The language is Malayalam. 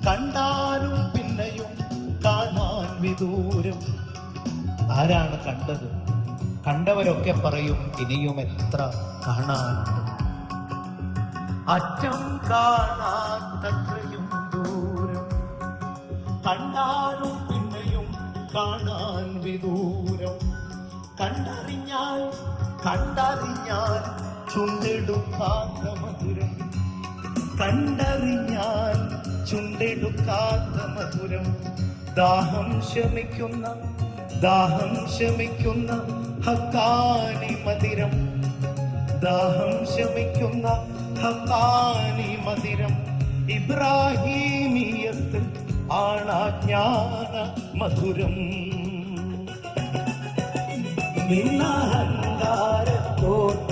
കണ്ടാലും പിന്നെയും കാണാൻ വിദൂരം. ആരാണ് കണ്ടത്? കണ്ടവരൊക്കെ പറയും ഇനിയും എത്ര കാണാനുണ്ട്. അറ്റം കാണാത്തത്രയും ദൂരം, കണ്ടാലും പിന്നെയും കാണാൻ വിദൂരം. കണ്ടറിഞ്ഞാൽ ചുണ്ടെടുക്കാത്ത മധുരം, കണ്ടറിഞ്ഞാൽ ചുണ്ടെടുക്കാത്ത മധുരം. ദാഹം ശമിക്കുന്ന ഹക്കാനി മധുരം, ദാഹം ശമിക്കുന്ന ഹക്കാനി മധുരം. ഇബ്രാഹീമിയത്തിൽ ആണാജ്ഞാന മധുരം. നിന്നഹങ്കാരത്തോട്ട